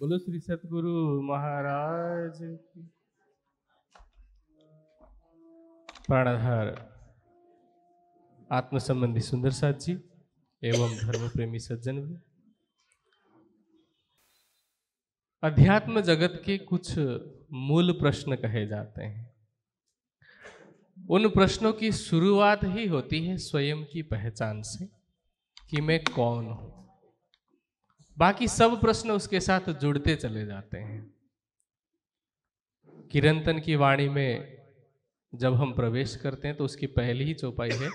बोलो श्री सतगुरु महाराज की। प्राणाधार आत्म संबंधी सुंदर साथ जी एवं धर्म प्रेमी सज्जन भी, अध्यात्म जगत के कुछ मूल प्रश्न कहे जाते हैं। उन प्रश्नों की शुरुआत ही होती है स्वयं की पहचान से कि मैं कौन हूं। बाकी सब प्रश्न उसके साथ जुड़ते चले जाते हैं। किरंतन की वाणी में जब हम प्रवेश करते हैं तो उसकी पहली ही चौपाई है,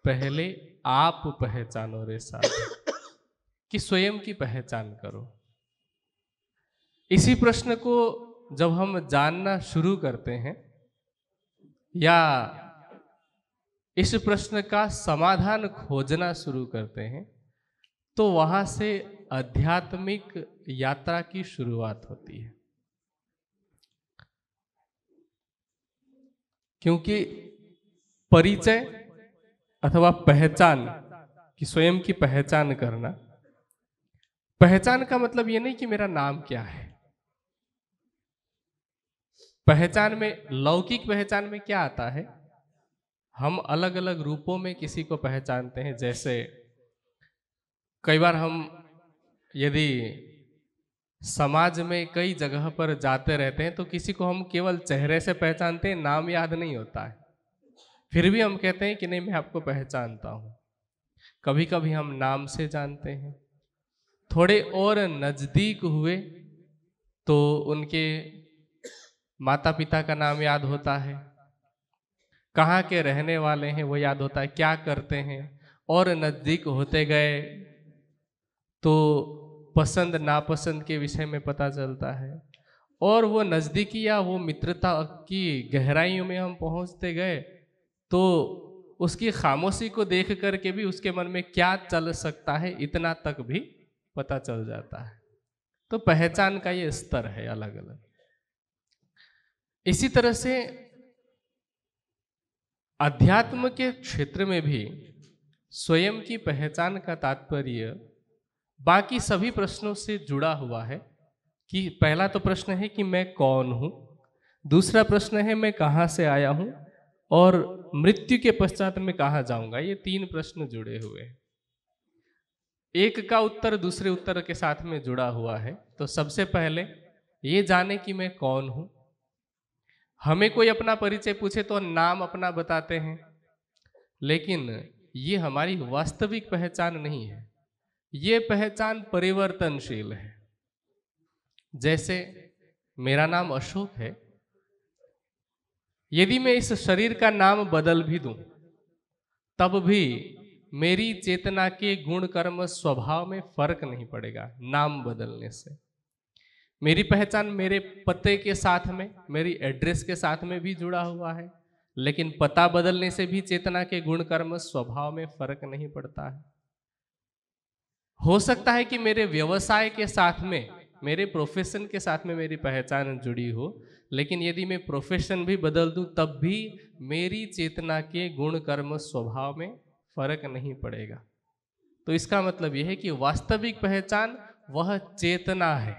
पहले आप पहचानो रे साथ, कि स्वयं की पहचान करो। इसी प्रश्न को जब हम जानना शुरू करते हैं या इस प्रश्न का समाधान खोजना शुरू करते हैं तो वहां से आध्यात्मिक यात्रा की शुरुआत होती है। क्योंकि परिचय अथवा पहचान कि स्वयं की पहचान करना, पहचान का मतलब ये नहीं कि मेरा नाम क्या है। पहचान में, लौकिक पहचान में क्या आता है, हम अलग अलग रूपों में किसी को पहचानते हैं। जैसे कई बार हम यदि समाज में कई जगह पर जाते रहते हैं तो किसी को हम केवल चेहरे से पहचानते हैं, नाम याद नहीं होता है, फिर भी हम कहते हैं कि नहीं मैं आपको पहचानता हूं। कभी कभी हम नाम से जानते हैं, थोड़े और नजदीक हुए तो उनके माता पिता का नाम याद होता है, कहाँ के रहने वाले हैं वो याद होता है, क्या करते हैं। और नजदीक होते गए तो पसंद नापसंद के विषय में पता चलता है, और वो नजदीकी या वो मित्रता की गहराइयों में हम पहुंचते गए तो उसकी खामोशी को देख करके भी उसके मन में क्या चल सकता है इतना तक भी पता चल जाता है। तो पहचान का ये स्तर है अलग अलग। इसी तरह से अध्यात्म के क्षेत्र में भी स्वयं की पहचान का तात्पर्य बाकी सभी प्रश्नों से जुड़ा हुआ है। कि पहला तो प्रश्न है कि मैं कौन हूं, दूसरा प्रश्न है मैं कहां से आया हूं, और मृत्यु के पश्चात मैं कहां जाऊंगा। ये तीन प्रश्न जुड़े हुए हैं, एक का उत्तर दूसरे उत्तर के साथ में जुड़ा हुआ है। तो सबसे पहले ये जाने कि मैं कौन हूं। हमें कोई अपना परिचय पूछे तो नाम अपना बताते हैं, लेकिन ये हमारी वास्तविक पहचान नहीं है। ये पहचान परिवर्तनशील है। जैसे मेरा नाम अशोक है, यदि मैं इस शरीर का नाम बदल भी दूं तब भी मेरी चेतना के गुण कर्म स्वभाव में फर्क नहीं पड़ेगा नाम बदलने से। मेरी पहचान मेरे पते के साथ में, मेरी एड्रेस के साथ में भी जुड़ा हुआ है, लेकिन पता बदलने से भी चेतना के गुण कर्म स्वभाव में फर्क नहीं पड़ता है। हो सकता है कि मेरे व्यवसाय के साथ में, मेरे प्रोफेशन के साथ में मेरी पहचान जुड़ी हो, लेकिन यदि मैं प्रोफेशन भी बदल दूं तब भी मेरी चेतना के गुण कर्म स्वभाव में फर्क नहीं पड़ेगा। तो इसका मतलब यह है कि वास्तविक पहचान वह चेतना है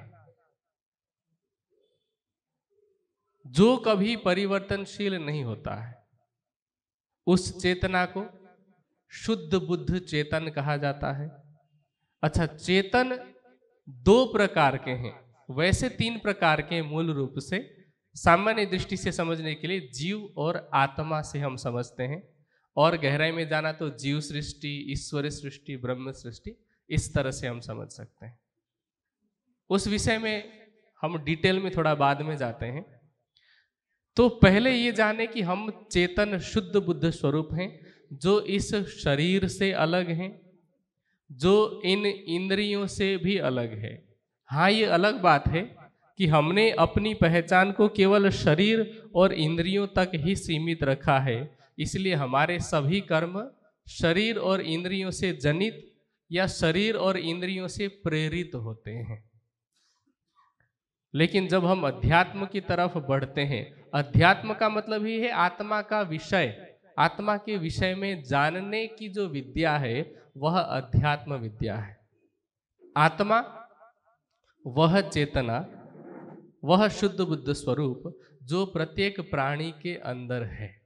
जो कभी परिवर्तनशील नहीं होता है। उस चेतना को शुद्ध बुद्ध चेतन कहा जाता है। अच्छा, चेतन दो प्रकार के हैं, वैसे तीन प्रकार के मूल रूप से। सामान्य दृष्टि से समझने के लिए जीव और आत्मा से हम समझते हैं, और गहराई में जाना तो जीव सृष्टि, ईश्वर सृष्टि, ब्रह्म सृष्टि, इस तरह से हम समझ सकते हैं। उस विषय में हम डिटेल में थोड़ा बाद में जाते हैं। तो पहले ये जाने कि हम चेतन शुद्ध बुद्ध स्वरूप हैं, जो इस शरीर से अलग हैं, जो इन इंद्रियों से भी अलग है। हाँ, ये अलग बात है कि हमने अपनी पहचान को केवल शरीर और इंद्रियों तक ही सीमित रखा है, इसलिए हमारे सभी कर्म शरीर और इंद्रियों से जनित या शरीर और इंद्रियों से प्रेरित होते हैं। लेकिन जब हम अध्यात्म की तरफ बढ़ते हैं, अध्यात्म का मतलब ही है आत्मा का विषय। आत्मा के विषय में जानने की जो विद्या है वह अध्यात्म विद्या है। आत्मा वह चेतना, वह शुद्ध बुद्ध स्वरूप जो प्रत्येक प्राणी के अंदर है।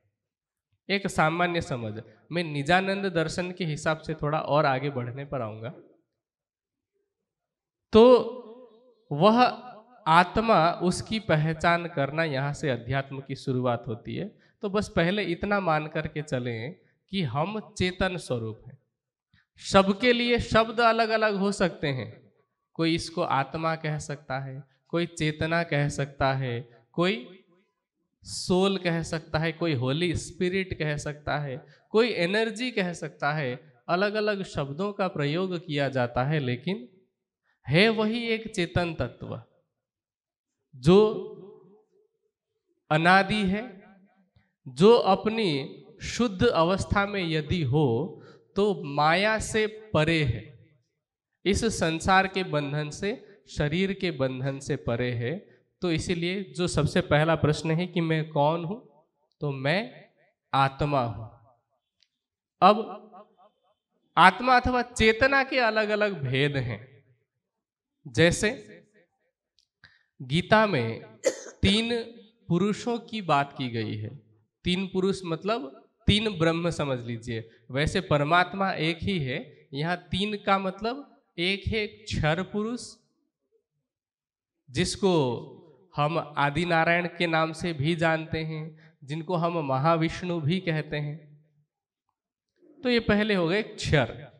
एक सामान्य समझ, मैं निजानंद दर्शन के हिसाब से थोड़ा और आगे बढ़ने पर आऊंगा। तो वह आत्मा, उसकी पहचान करना, यहाँ से अध्यात्म की शुरुआत होती है। तो बस पहले इतना मान करके चलें कि हम चेतन स्वरूप हैं। सबके लिए शब्द अलग अलग हो सकते हैं। कोई इसको आत्मा कह सकता है, कोई चेतना कह सकता है, कोई सोल कह सकता है, कोई होली स्पिरिट कह सकता है, कोई एनर्जी कह सकता है। अलग अलग शब्दों का प्रयोग किया जाता है, लेकिन है वही एक चेतन तत्व जो अनादि है, जो अपनी शुद्ध अवस्था में यदि हो तो माया से परे है, इस संसार के बंधन से, शरीर के बंधन से परे है। तो इसीलिए जो सबसे पहला प्रश्न है कि मैं कौन हूं, तो मैं आत्मा हूं। अब आत्मा अथवा चेतना के अलग अलग भेद हैं। जैसे गीता में 3 पुरुषों की बात की गई है। 3 पुरुष मतलब 3 ब्रह्म समझ लीजिए। वैसे परमात्मा एक ही है, यहाँ 3 का मतलब एक है क्षर पुरुष, जिसको हम आदि नारायण के नाम से भी जानते हैं, जिनको हम महाविष्णु भी कहते हैं। तो ये पहले हो गए क्षर।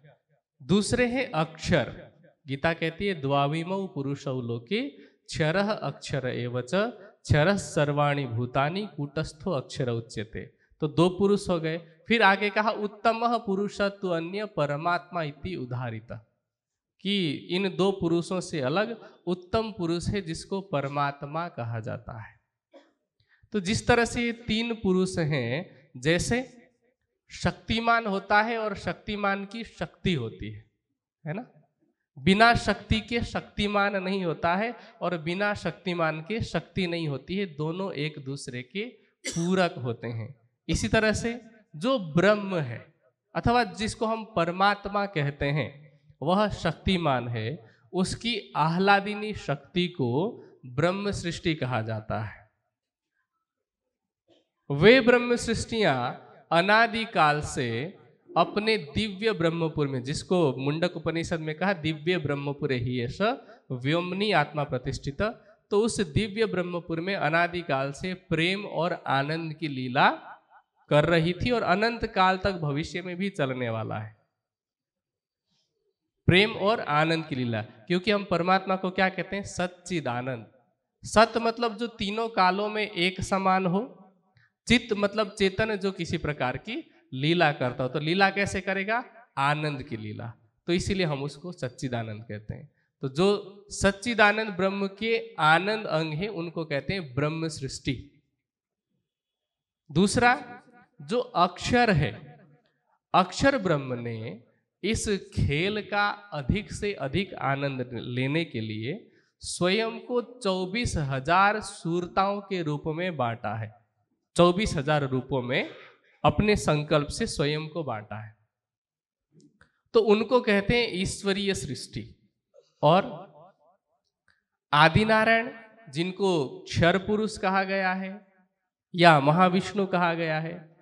दूसरे हैं अक्षर। गीता कहती है द्वाविमौ पुरुषौ लोके क्षरः अक्षर एवच क्षरः सर्वाणि भूतानि कूटस्थो अक्षर उच्यते। तो 2 पुरुष हो गए। फिर आगे कहा उत्तमः पुरुषत्व अन्य परमात्मा इति उदाहरिता, कि इन 2 पुरुषों से अलग उत्तम पुरुष है जिसको परमात्मा कहा जाता है। तो जिस तरह से ये 3 पुरुष हैं, जैसे शक्तिमान होता है और शक्तिमान की शक्ति होती है ना। बिना शक्ति के शक्तिमान नहीं होता है और बिना शक्तिमान के शक्ति नहीं होती है। दोनों एक दूसरे के पूरक होते हैं। इसी तरह से जो ब्रह्म है अथवा जिसको हम परमात्मा कहते हैं, वह शक्तिमान है। उसकी आह्लादिनी शक्ति को ब्रह्म सृष्टि कहा जाता है। वे ब्रह्म सृष्टियां अनादि काल से अपने दिव्य ब्रह्मपुर में, जिसको मुंडक उपनिषद में कहा दिव्य ब्रह्मपुरे ही एष व्योमनी आत्मा प्रतिष्ठित, तो उस दिव्य ब्रह्मपुर में अनादि काल से प्रेम और आनंद की लीला कर रही थी और अनंत काल तक भविष्य में भी चलने वाला है प्रेम और आनंद की लीला। क्योंकि हम परमात्मा को क्या कहते हैं? सच्चिदानंद। सत मतलब जो तीनों कालों में एक समान हो, चित्त मतलब चेतन जो किसी प्रकार की लीला करता हो। तो लीला कैसे करेगा? आनंद की लीला। तो इसीलिए हम उसको सच्चिदानंद कहते हैं। तो जो सच्चिदानंद ब्रह्म के आनंद अंग है उनको कहते हैं ब्रह्म सृष्टि। दूसरा जो अक्षर है, अक्षर ब्रह्म ने इस खेल का अधिक से अधिक आनंद लेने के लिए स्वयं को 24,000 सूरताओं के रूप में बांटा है। 24,000 रूपों में अपने संकल्प से स्वयं को बांटा है। तो उनको कहते हैं ईश्वरीय सृष्टि। और आदिनारायण, जिनको क्षर पुरुष कहा गया है या महाविष्णु कहा गया है,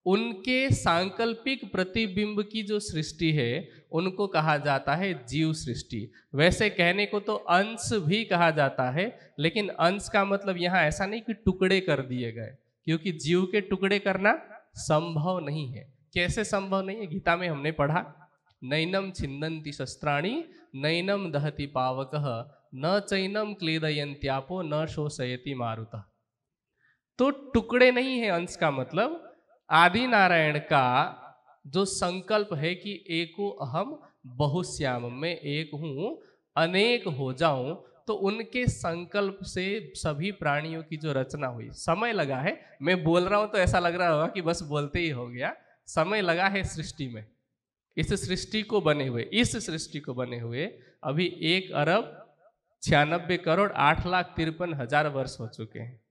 उनके सांकल्पिक प्रतिबिंब की जो सृष्टि है उनको कहा जाता है जीव सृष्टि। वैसे कहने को तो अंश भी कहा जाता है, लेकिन अंश का मतलब यहाँ ऐसा नहीं कि टुकड़े कर दिए गए, क्योंकि जीव के टुकड़े करना संभव नहीं है। कैसे संभव नहीं है? गीता में हमने पढ़ा नैनम छिन्दन्ति शस्त्राणि नैनम दहति पावकः न चैनम क्लेदयन्त्यापो न शोषयति मारुतः। तो टुकड़े नहीं है अंश का मतलब। आदि नारायण का जो संकल्प है कि एको अहम बहुश्याम, मैं एक हूं अनेक हो जाऊं, तो उनके संकल्प से सभी प्राणियों की जो रचना हुई, समय लगा है। मैं बोल रहा हूं तो ऐसा लग रहा होगा कि बस बोलते ही हो गया, समय लगा है सृष्टि में। इस सृष्टि को बने हुए अभी 1,96,08,53,000 वर्ष हो चुके हैं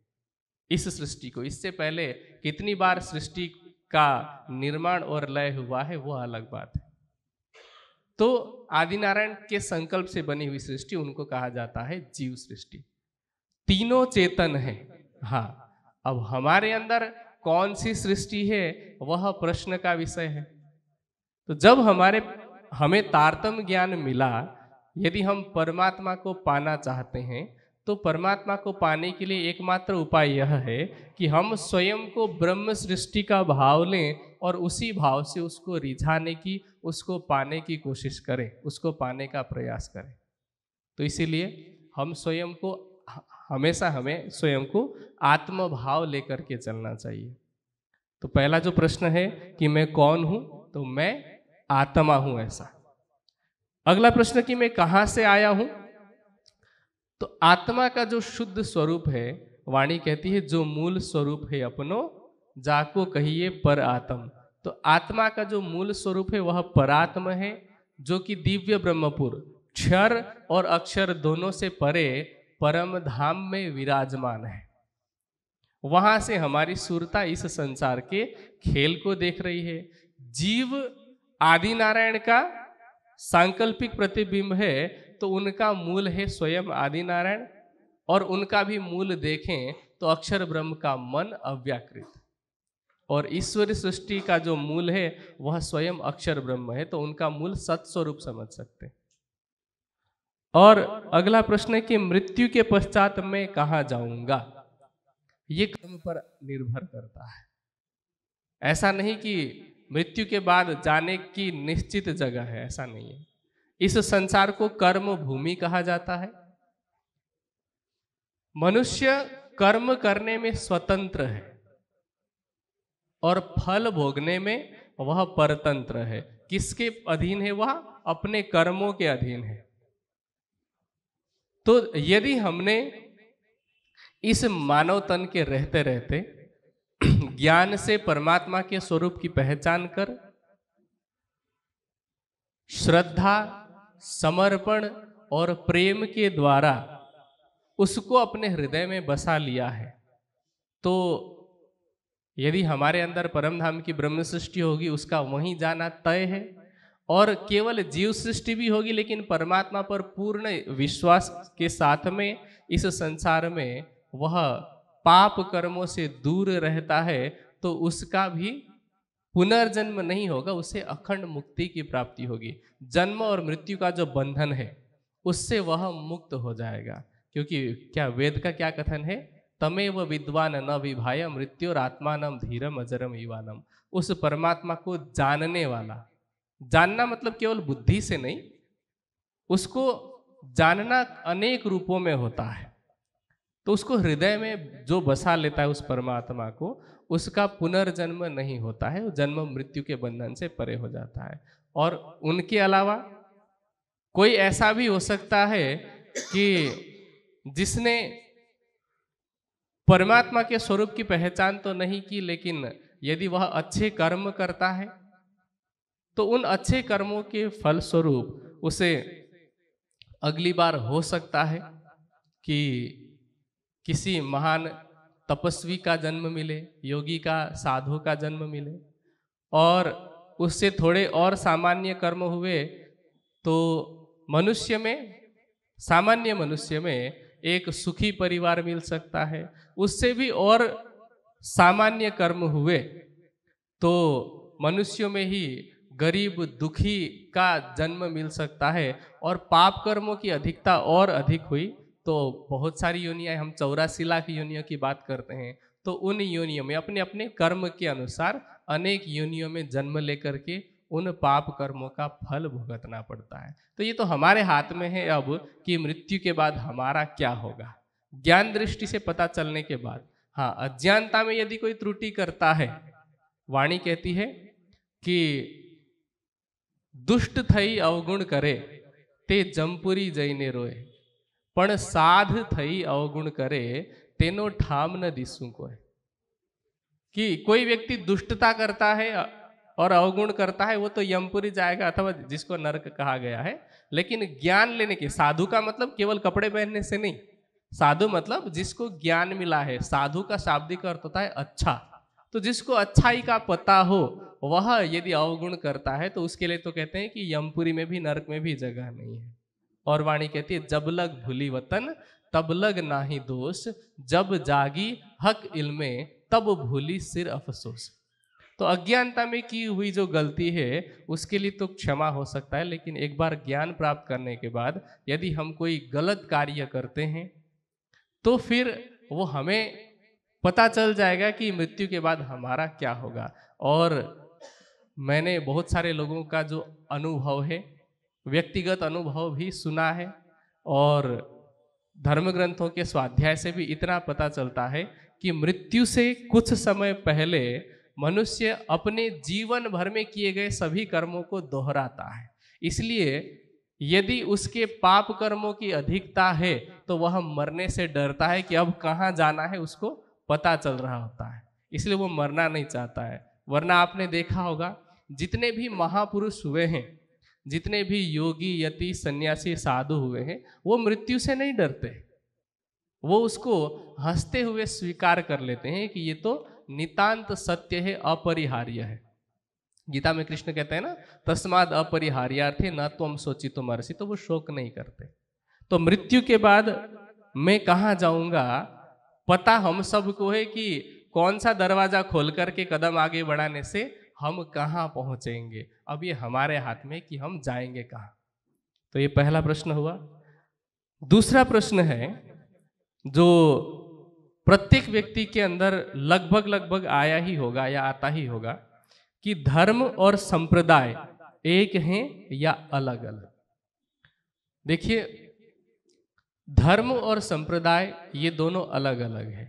इस सृष्टि को। इससे पहले कितनी बार सृष्टि का निर्माण और लय हुआ है वो अलग बात है। तो आदिनारायण के संकल्प से बनी हुई सृष्टि उनको कहा जाता है जीव सृष्टि। तीनों चेतन है। हाँ, अब हमारे अंदर कौन सी सृष्टि है वह प्रश्न का विषय है। तो जब हमें तारतम्य ज्ञान मिला, यदि हम परमात्मा को पाना चाहते हैं तो परमात्मा को पाने के लिए एकमात्र उपाय यह है कि हम स्वयं को ब्रह्म सृष्टि का भाव लें और उसी भाव से उसको रिझाने की, उसको पाने की कोशिश करें, उसको पाने का प्रयास करें। तो इसीलिए हम स्वयं को हमेशा हमें स्वयं को आत्मभाव लेकर के चलना चाहिए। तो पहला जो प्रश्न है कि मैं कौन हूं, तो मैं आत्मा हूं ऐसा। अगला प्रश्न कि मैं कहां से आया हूं, तो आत्मा का जो शुद्ध स्वरूप है, वाणी कहती है जो मूल स्वरूप है अपनो जाको कहिए पर आत्म। तो आत्मा का जो मूल स्वरूप है वह परात्म है, जो कि दिव्य ब्रह्मपुर क्षर और अक्षर दोनों से परे परम धाम में विराजमान है। वहां से हमारी सुरता इस संसार के खेल को देख रही है। जीव आदिनारायण का सांकल्पिक प्रतिबिंब है, तो उनका मूल है स्वयं आदिनारायण, और उनका भी मूल देखें तो अक्षर ब्रह्म का मन अव्याकृत, और ईश्वरी सृष्टि का जो मूल है वह स्वयं अक्षर ब्रह्म है, तो उनका मूल सत्स्वरूप समझ सकते हैं। और अगला प्रश्न है कि मृत्यु के पश्चात मैं कहाँ जाऊंगा। ये कर्म पर निर्भर करता है। ऐसा नहीं कि मृत्यु के बाद जाने की निश्चित जगह है, ऐसा नहीं है। इस संसार को कर्म भूमि कहा जाता है। मनुष्य कर्म करने में स्वतंत्र है और फल भोगने में वह परतंत्र है। किसके अधीन है? वह अपने कर्मों के अधीन है। तो यदि हमने इस मानव तन के रहते रहते ज्ञान से परमात्मा के स्वरूप की पहचान कर श्रद्धा, समर्पण और प्रेम के द्वारा उसको अपने हृदय में बसा लिया है, तो यदि हमारे अंदर परमधाम की ब्रह्म सृष्टि होगी, उसका वहीं जाना तय है। और केवल जीव सृष्टि भी होगी, लेकिन परमात्मा पर पूर्ण विश्वास के साथ में इस संसार में वह पाप कर्मों से दूर रहता है, तो उसका भी पुनर्जन्म नहीं होगा, उसे अखंड मुक्ति की प्राप्ति होगी। जन्म और मृत्यु का जो बंधन है उससे वह मुक्त हो जाएगा। क्योंकि क्या वेद का क्या कथन है? तमेव विद्वान न विभाय मृत्योर आत्मानम धीरम अजरम ईवानम। उस परमात्मा को जानने वाला, जानना मतलब केवल बुद्धि से नहीं, उसको जानना अनेक रूपों में होता है। तो उसको हृदय में जो बसा लेता है उस परमात्मा को, उसका पुनर्जन्म नहीं होता है, वो जन्म मृत्यु के बंधन से परे हो जाता है। और उनके अलावा कोई ऐसा भी हो सकता है कि जिसने परमात्मा के स्वरूप की पहचान तो नहीं की, लेकिन यदि वह अच्छे कर्म करता है तो उन अच्छे कर्मों के फल स्वरूप उसे अगली बार हो सकता है कि किसी महान तपस्वी का जन्म मिले, योगी का, साधु का जन्म मिले, और उससे थोड़े और सामान्य कर्म हुए तो मनुष्य में, सामान्य मनुष्य में एक सुखी परिवार मिल सकता है। उससे भी और सामान्य कर्म हुए तो मनुष्यों में ही गरीब दुखी का जन्म मिल सकता है। और पाप कर्मों की अधिकता और अधिक हुई तो बहुत सारी योनियां, हम 84 लाख योनियों की बात करते हैं, तो उन योनियों में अपने अपने कर्म के अनुसार अनेक योनियों में जन्म लेकर के उन पाप कर्मों का फल भुगतना पड़ता है। तो ये तो हमारे हाथ में है अब कि मृत्यु के बाद हमारा क्या होगा, ज्ञान दृष्टि से पता चलने के बाद। हाँ, अज्ञानता में यदि कोई त्रुटि करता है, वाणी कहती है कि दुष्ट थई अवगुण करे ते जमपुरी जईने रोए, पण साध थई अवगुण करे तेनो ठाम न दिसू कोय। कि कोई व्यक्ति दुष्टता करता है और अवगुण करता है, वो तो यमपुरी जाएगा, अथवा जिसको नरक कहा गया है। लेकिन ज्ञान लेने के, साधु का मतलब केवल कपड़े पहनने से नहीं, साधु मतलब जिसको ज्ञान मिला है। साधु का शाब्दिक अर्थ होता है अच्छा। तो जिसको अच्छाई का पता हो वह यदि अवगुण करता है तो उसके लिए तो कहते हैं कि यमपुरी में भी नरक में भी जगह नहीं है। और वाणी कहती है जब लग भूली वतन तब लग नाही दोष, जब जागी हक इल्मे तब भूली सिर अफसोस। तो अज्ञानता में की हुई जो गलती है उसके लिए तो क्षमा हो सकता है, लेकिन एक बार ज्ञान प्राप्त करने के बाद यदि हम कोई गलत कार्य करते हैं तो फिर वो हमें पता चल जाएगा कि मृत्यु के बाद हमारा क्या होगा। और मैंने बहुत सारे लोगों का जो अनुभव है, व्यक्तिगत अनुभव भी सुना है, और धर्म ग्रंथों के स्वाध्याय से भी इतना पता चलता है कि मृत्यु से कुछ समय पहले मनुष्य अपने जीवन भर में किए गए सभी कर्मों को दोहराता है। इसलिए यदि उसके पाप कर्मों की अधिकता है तो वह मरने से डरता है कि अब कहाँ जाना है उसको पता चल रहा होता है, इसलिए वो मरना नहीं चाहता है। वरना आपने देखा होगा जितने भी महापुरुष हुए हैं, जितने भी योगी यति सन्यासी साधु हुए हैं, वो मृत्यु से नहीं डरते, वो उसको हंसते हुए स्वीकार कर लेते हैं कि ये तो नितांत सत्य है, अपरिहार्य है। गीता में कृष्ण कहते हैं ना, तस्माद अपरिहार्यार्थे न त्वम शोचितुम अर्हसि, तो वो शोक नहीं करते। तो मृत्यु के बाद मैं कहाँ जाऊंगा पता हम सबको है कि कौन सा दरवाजा खोल करके कदम आगे बढ़ाने से हम कहाँ पहुंचेंगे, अब ये हमारे हाथ में कि हम जाएंगे कहाँ। तो ये पहला प्रश्न हुआ। दूसरा प्रश्न है जो प्रत्येक व्यक्ति के अंदर लगभग लगभग आया ही होगा या आता ही होगा कि धर्म और संप्रदाय एक हैं या अलग अलग। देखिए, धर्म और संप्रदाय ये दोनों अलग अलग है,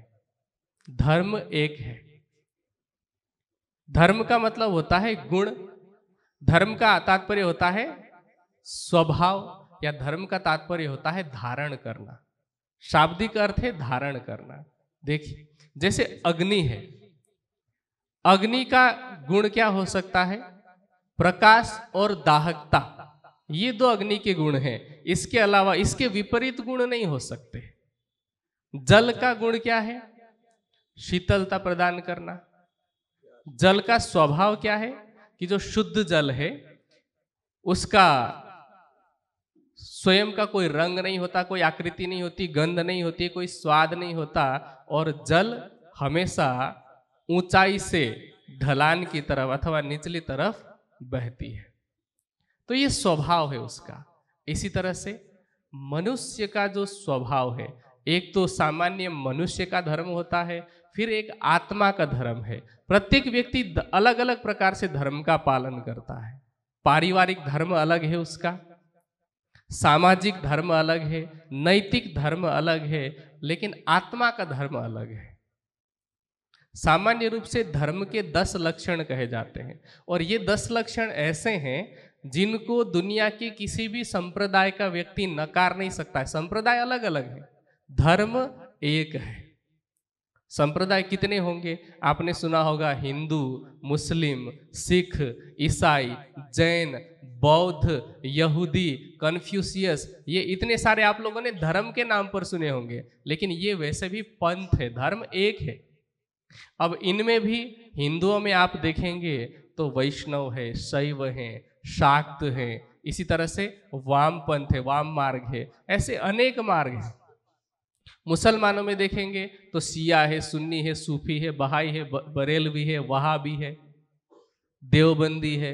धर्म एक है। धर्म का मतलब होता है गुण, धर्म का तात्पर्य होता है स्वभाव, या धर्म का तात्पर्य होता है धारण करना। शाब्दिक अर्थ है धारण करना। देखिए, जैसे अग्नि है, अग्नि का गुण क्या हो सकता है? प्रकाश और दाहकता, ये दो अग्नि के गुण हैं। इसके अलावा इसके विपरीत गुण नहीं हो सकते। जल का गुण क्या है? शीतलता प्रदान करना। जल का स्वभाव क्या है कि जो शुद्ध जल है उसका स्वयं का कोई रंग नहीं होता, कोई आकृति नहीं होती, गंध नहीं होती, कोई स्वाद नहीं होता, और जल हमेशा ऊंचाई से ढलान की तरफ अथवा निचली तरफ बहती है। तो ये स्वभाव है उसका। इसी तरह से मनुष्य का जो स्वभाव है, एक तो सामान्य मनुष्य का धर्म होता है, फिर एक आत्मा का धर्म है। प्रत्येक व्यक्ति अलग अलग प्रकार से धर्म का पालन करता है। पारिवारिक धर्म अलग है उसका, सामाजिक धर्म अलग है, नैतिक धर्म अलग है, लेकिन आत्मा का धर्म अलग है। सामान्य रूप से धर्म के 10 लक्षण कहे जाते हैं, और ये 10 लक्षण ऐसे हैं जिनको दुनिया के किसी भी संप्रदाय का व्यक्ति नकार नहीं सकता है। संप्रदाय अलग अलग है, धर्म एक है। संप्रदाय कितने होंगे? आपने सुना होगा हिंदू, मुस्लिम, सिख, ईसाई, जैन, बौद्ध, यहूदी, कन्फ्यूशियस, ये इतने सारे आप लोगों ने धर्म के नाम पर सुने होंगे, लेकिन ये वैसे भी पंथ है, धर्म एक है। अब इनमें भी हिंदुओं में आप देखेंगे तो वैष्णव है, शैव है, शाक्त है, इसी तरह से वाम पंथ है, वाम मार्ग है, ऐसे अनेक मार्ग हैं। मुसलमानों में देखेंगे तो शिया है, सुन्नी है, सूफी है, बहाई है, बरेलवी है, वहाबी है, देवबंदी है,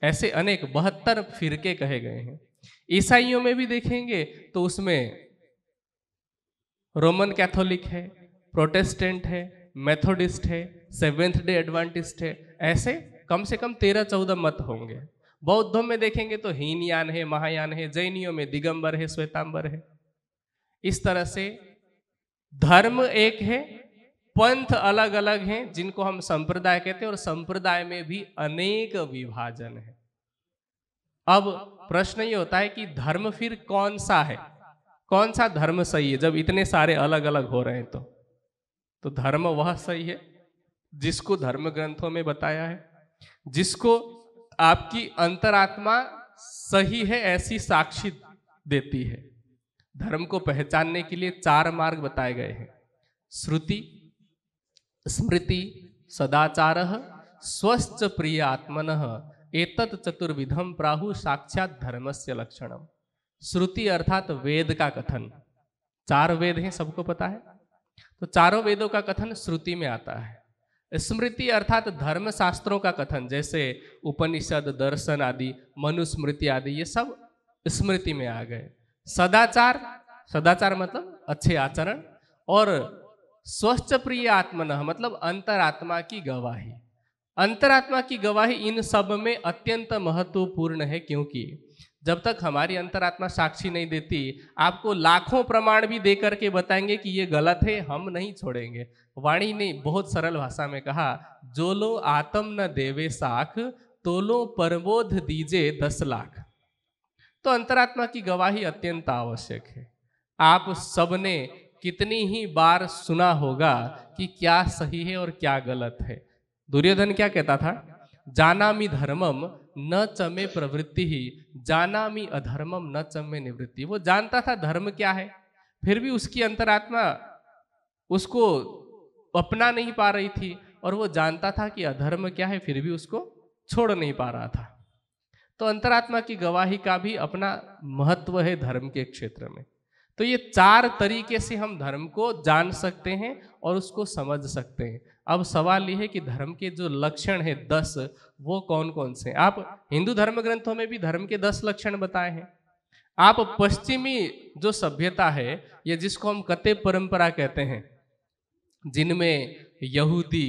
ऐसे अनेक 72 फिरके कहे गए हैं। ईसाइयों में भी देखेंगे तो उसमें रोमन कैथोलिक है, प्रोटेस्टेंट है, मेथोडिस्ट है, सेवेंथ डे एडवेंटिस्ट है, ऐसे कम से कम 13-14 मत होंगे। बौद्धों में देखेंगे तो हीनयान है, महायान है, जैनियों में दिगंबर है, श्वेतांबर है। इस तरह से धर्म एक है, पंथ अलग अलग हैं जिनको हम संप्रदाय कहते हैं, और संप्रदाय में भी अनेक विभाजन है। अब प्रश्न ये होता है कि धर्म फिर कौन सा है, कौन सा धर्म सही है? जब इतने सारे अलग अलग हो रहे हैं तो धर्म वह सही है जिसको धर्म ग्रंथों में बताया है, जिसको आपकी अंतरात्मा सही है ऐसी साक्षी देती है। धर्म को पहचानने के लिए 4 मार्ग बताए गए हैं: श्रुति, स्मृति, सदाचारः स्वश्च प्रिय आत्मनः एतत् चतुर्विधम प्राहु साक्षात धर्मस्य लक्षणम। श्रुति अर्थात वेद का कथन, चार वेद हैं सबको पता है, तो चारों वेदों का कथन श्रुति में आता है। स्मृति अर्थात धर्म शास्त्रों का कथन, जैसे उपनिषद, दर्शन आदि, मनुस्मृति आदि, ये सब स्मृति में आ गए। सदाचार, सदाचार मतलब अच्छे आचरण, और स्वस्थ प्रिय आत्मनः मतलब अंतरात्मा की गवाही। अंतरात्मा की गवाही इन सब में अत्यंत महत्वपूर्ण है, क्योंकि जब तक हमारी अंतरात्मा साक्षी नहीं देती, आपको लाखों प्रमाण भी दे करके बताएंगे कि ये गलत है, हम नहीं छोड़ेंगे। वाणी ने बहुत सरल भाषा में कहा, जो लो आत्म न देवे साख, तो लो परबोध दीजे 10 लाख। तो अंतरात्मा की गवाही अत्यंत आवश्यक है। आप सबने कितनी ही बार सुना होगा कि क्या सही है और क्या गलत है। दुर्योधन क्या कहता था, जानामि धर्मम न चमे प्रवृत्ति ही, जानामि अधर्मम न चमे निवृत्ति। वो जानता था धर्म क्या है, फिर भी उसकी अंतरात्मा उसको अपना नहीं पा रही थी, और वो जानता था कि अधर्म क्या है, फिर भी उसको छोड़ नहीं पा रहा था। तो अंतरात्मा की गवाही का भी अपना महत्व है धर्म के क्षेत्र में। तो ये 4 तरीके से हम धर्म को जान सकते हैं और उसको समझ सकते हैं। अब सवाल ये है कि धर्म के जो लक्षण है 10, वो कौन कौन से? आप हिंदू धर्म ग्रंथों में भी धर्म के 10 लक्षण बताए हैं। आप पश्चिमी जो सभ्यता है, ये जिसको हम कते परंपरा कहते हैं, जिनमें यहूदी,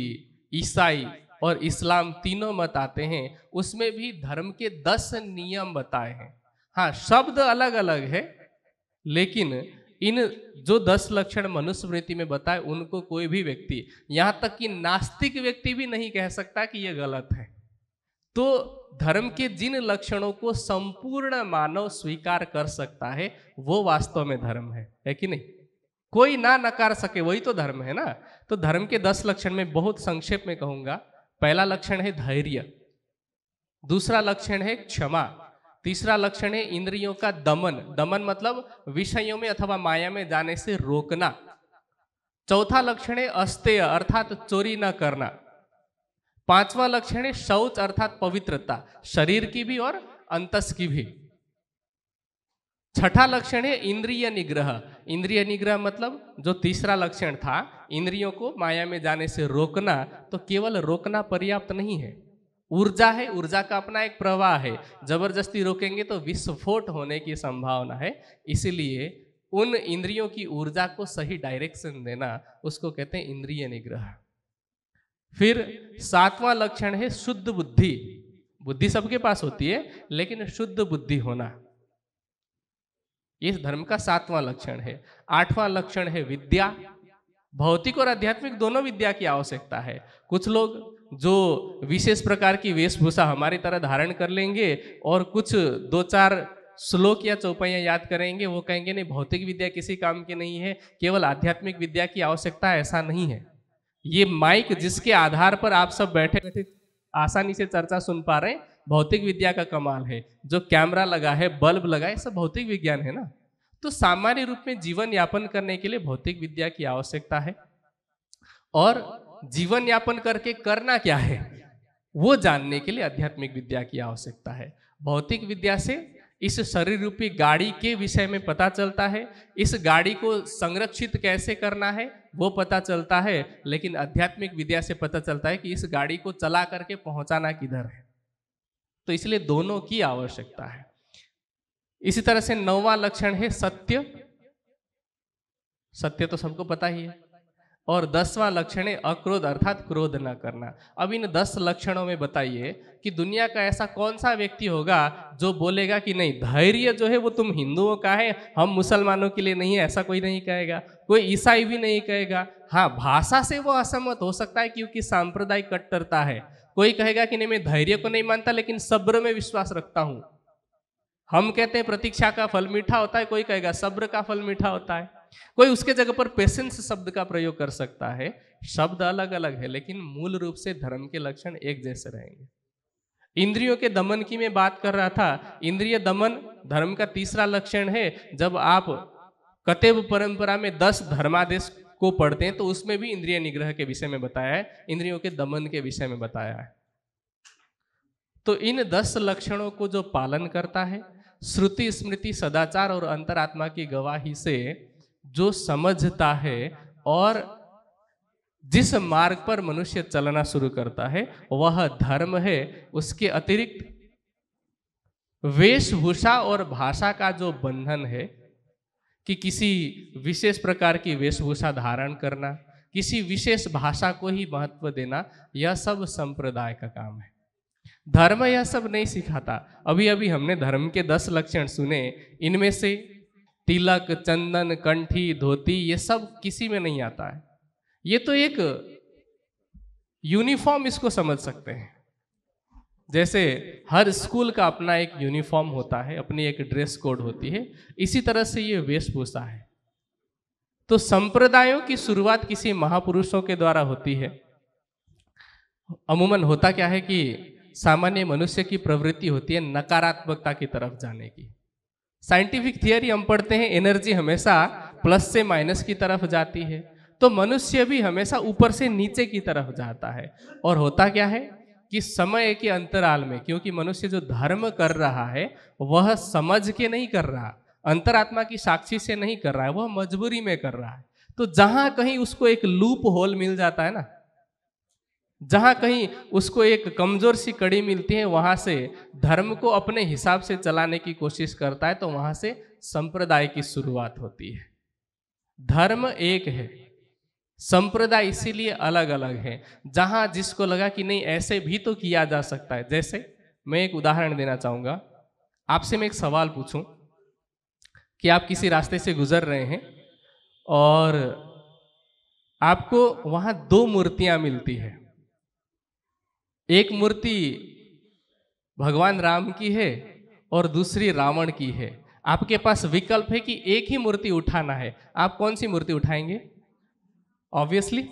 ईसाई और इस्लाम तीनों मत आते हैं, उसमें भी धर्म के 10 नियम बताए हैं। हाँ, शब्द अलग अलग है, लेकिन इन जो 10 लक्षण मनुस्मृति में बताए, उनको कोई भी व्यक्ति, यहां तक कि नास्तिक व्यक्ति भी नहीं कह सकता कि यह गलत है। तो धर्म के जिन लक्षणों को संपूर्ण मानव स्वीकार कर सकता है, वो वास्तव में धर्म है कि नहीं? कोई ना नकार सके, वही तो धर्म है ना। तो धर्म के 10 लक्षण में बहुत संक्षेप में कहूंगा। पहला लक्षण है धैर्य, दूसरा लक्षण है क्षमा, तीसरा लक्षण है इंद्रियों का दमन, दमन मतलब विषयों में अथवा माया में जाने से रोकना, चौथा लक्षण है अस्तेय अर्थात चोरी न करना, पांचवा लक्षण है शौच अर्थात पवित्रता, शरीर की भी और अंतस की भी, छठा लक्षण है इंद्रिय निग्रह। इंद्रिय निग्रह मतलब जो तीसरा लक्षण था, इंद्रियों को माया में जाने से रोकना, तो केवल रोकना पर्याप्त नहीं है, ऊर्जा है, ऊर्जा का अपना एक प्रवाह है, जबरदस्ती रोकेंगे तो विस्फोट होने की संभावना है। इसीलिए उन इंद्रियों की ऊर्जा को सही डायरेक्शन देना, उसको कहते हैं इंद्रिय निग्रह। फिर 7वां लक्षण है शुद्ध बुद्धि। बुद्धि सबके पास होती है, लेकिन शुद्ध बुद्धि होना, इस धर्म का 7वां लक्षण है। 8वां लक्षण है विद्या। भौतिक और आध्यात्मिक दोनों विद्या की आवश्यकता है। कुछ लोग जो विशेष प्रकार की वेशभूषा हमारी तरह धारण कर लेंगे और कुछ 2-4 श्लोक या चौपाइयां याद करेंगे, वो कहेंगे नहीं, भौतिक विद्या किसी काम की नहीं है, केवल आध्यात्मिक विद्या की आवश्यकता है। ऐसा नहीं है। ये माइक जिसके आधार पर आप सब बैठे बैठे आसानी से चर्चा सुन पा रहे हैं, भौतिक विद्या का कमाल है। जो कैमरा लगा है, बल्ब लगा है, सब भौतिक विज्ञान है ना। तो सामान्य रूप में जीवन यापन करने के लिए भौतिक विद्या की आवश्यकता है, और जीवन यापन करके करना क्या है वो जानने के लिए आध्यात्मिक विद्या की आवश्यकता है। भौतिक विद्या से इस शरीर रूपी गाड़ी के विषय में पता चलता है, इस गाड़ी को संरक्षित कैसे करना है वो पता चलता है, लेकिन आध्यात्मिक विद्या से पता चलता है कि इस गाड़ी को चला करके पहुंचाना किधर है। तो इसलिए दोनों की आवश्यकता है। इसी तरह से 9वां लक्षण है सत्य। सत्य तो सबको पता ही है। और 10वां लक्षण है अक्रोध अर्थात क्रोध न करना। अब इन 10 लक्षणों में बताइए कि दुनिया का ऐसा कौन सा व्यक्ति होगा जो बोलेगा कि नहीं, धैर्य जो है वो तुम हिंदुओं का है, हम मुसलमानों के लिए नहीं है। ऐसा कोई नहीं कहेगा, कोई ईसाई भी नहीं कहेगा। हाँ, भाषा से वो असहमत हो सकता है क्योंकि सांप्रदायिक कट्टरता है। कोई कहेगा कि नहीं, मैं धैर्य को नहीं मानता लेकिन सब्र में विश्वास रखता हूं। हम कहते हैं प्रतीक्षा का फल मीठा होता है, कोई कहेगा सब्र का फल मीठा होता है। कोई उसके जगह पर पेशेंस शब्द का प्रयोग कर सकता है। शब्द अलग अलग है, लेकिन मूल रूप से धर्म के लक्षण एक जैसे रहेंगे। इंद्रियों के दमन की मैं बात कर रहा था। इंद्रिय दमन धर्म का तीसरा लक्षण है। जब आप कतेव परंपरा में 10 धर्मादेश को पढ़ते हैं तो उसमें भी इंद्रिय निग्रह के विषय में बताया है, इंद्रियों के दमन के विषय में बताया है। तो इन 10 लक्षणों को जो पालन करता है, श्रुति स्मृति सदाचार और अंतरात्मा की गवाही से जो समझता है और जिस मार्ग पर मनुष्य चलना शुरू करता है वह धर्म है। उसके अतिरिक्त वेशभूषा और भाषा का जो बंधन है कि किसी विशेष प्रकार की वेशभूषा धारण करना, किसी विशेष भाषा को ही महत्व देना, यह सब संप्रदाय का काम है। धर्म यह सब नहीं सिखाता। अभी अभी हमने धर्म के 10 लक्षण सुने, इनमें से तिलक, चंदन, कंठी, धोती ये सब किसी में नहीं आता है। ये तो एक यूनिफॉर्म इसको समझ सकते हैं। जैसे हर स्कूल का अपना एक यूनिफॉर्म होता है, अपनी एक ड्रेस कोड होती है, इसी तरह से ये वेशभूषा है। तो संप्रदायों की शुरुआत किसी महापुरुषों के द्वारा होती है। अमूमन होता क्या है कि सामान्य मनुष्य की प्रवृत्ति होती है नकारात्मकता की तरफ जाने की। साइंटिफिक थियरी हम पढ़ते हैं, एनर्जी हमेशा प्लस से माइनस की तरफ जाती है, तो मनुष्य भी हमेशा ऊपर से नीचे की तरफ जाता है। और होता क्या है कि समय के अंतराल में, क्योंकि मनुष्य जो धर्म कर रहा है वह समझ के नहीं कर रहा, अंतरात्मा की साक्षी से नहीं कर रहा है, वह मजबूरी में कर रहा है। तो जहां कहीं उसको एक लूप होल मिल जाता है ना, जहां कहीं उसको एक कमजोर सी कड़ी मिलती है, वहां से धर्म को अपने हिसाब से चलाने की कोशिश करता है, तो वहां से संप्रदाय की शुरुआत होती है। धर्म एक है, संप्रदाय इसीलिए अलग अलग है। जहां जिसको लगा कि नहीं ऐसे भी तो किया जा सकता है। जैसे मैं एक उदाहरण देना चाहूंगा, आपसे मैं एक सवाल पूछूं कि आप किसी रास्ते से गुजर रहे हैं और आपको वहां 2 मूर्तियां मिलती है। एक मूर्ति भगवान राम की है और दूसरी रावण की है। आपके पास विकल्प है कि एक ही मूर्ति उठाना है, आप कौन सी मूर्ति उठाएंगे? ऑब्वियसली।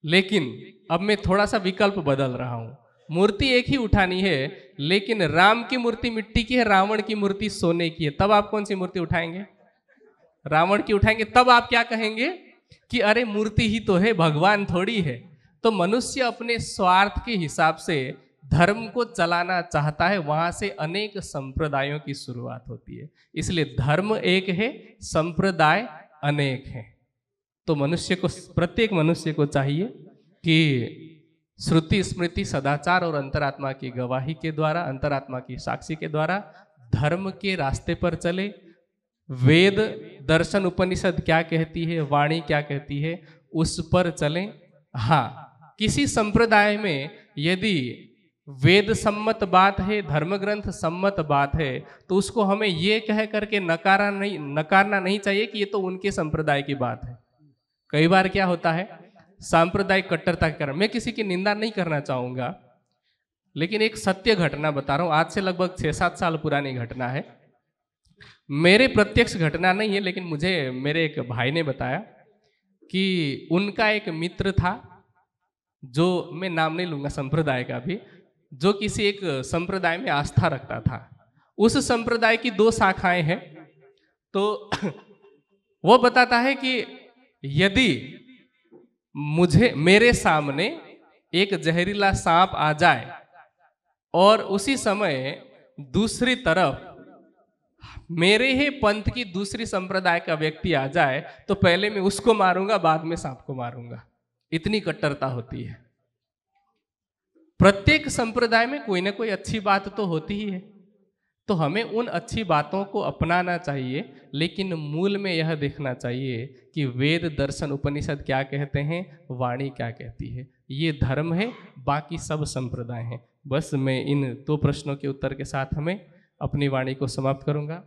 लेकिन अब मैं थोड़ा सा विकल्प बदल रहा हूं। मूर्ति एक ही उठानी है, लेकिन राम की मूर्ति मिट्टी की है, रावण की मूर्ति सोने की है। तब आप कौन सी मूर्ति उठाएंगे? रावण की उठाएंगे। तब आप क्या कहेंगे कि अरे मूर्ति ही तो है, भगवान थोड़ी है। तो मनुष्य अपने स्वार्थ के हिसाब से धर्म को चलाना चाहता है, वहां से अनेक संप्रदायों की शुरुआत होती है। इसलिए धर्म एक है, संप्रदाय अनेक है। तो मनुष्य को, प्रत्येक मनुष्य को चाहिए कि श्रुति स्मृति सदाचार और अंतरात्मा की गवाही के द्वारा, अंतरात्मा की साक्षी के द्वारा धर्म के रास्ते पर चले। वेद दर्शन उपनिषद क्या कहती है, वाणी क्या कहती है, उस पर चलें। हाँ, किसी संप्रदाय में यदि वेद सम्मत बात है, धर्म ग्रंथ सम्मत बात है, तो उसको हमें ये कह करके नकारना नहीं चाहिए कि ये तो उनके संप्रदाय की बात है। कई बार क्या होता है, सांप्रदायिक कट्टरता के कारण, मैं किसी की निंदा नहीं करना चाहूंगा, लेकिन एक सत्य घटना बता रहा हूं। आज से लगभग 6-7 साल पुरानी घटना है। मेरे प्रत्यक्ष घटना नहीं है, लेकिन मुझे मेरे एक भाई ने बताया कि उनका एक मित्र था, जो मैं नाम नहीं लूंगा संप्रदाय का भी, जो किसी एक संप्रदाय में आस्था रखता था। उस संप्रदाय की 2 शाखाएं हैं। तो वो बताता है कि यदि मेरे सामने एक जहरीला सांप आ जाए और उसी समय दूसरी तरफ मेरे ही पंथ की दूसरी संप्रदाय का व्यक्ति आ जाए, तो पहले मैं उसको मारूंगा, बाद में सांप को मारूंगा। इतनी कट्टरता होती है। प्रत्येक संप्रदाय में कोई ना कोई अच्छी बात तो होती ही है, तो हमें उन अच्छी बातों को अपनाना चाहिए, लेकिन मूल में यह देखना चाहिए कि वेद दर्शन उपनिषद क्या कहते हैं, वाणी क्या कहती है। ये धर्म है, बाकी सब संप्रदाय हैं। बस मैं इन 2 प्रश्नों के उत्तर के साथ हमें अपनी वाणी को समाप्त करूंगा।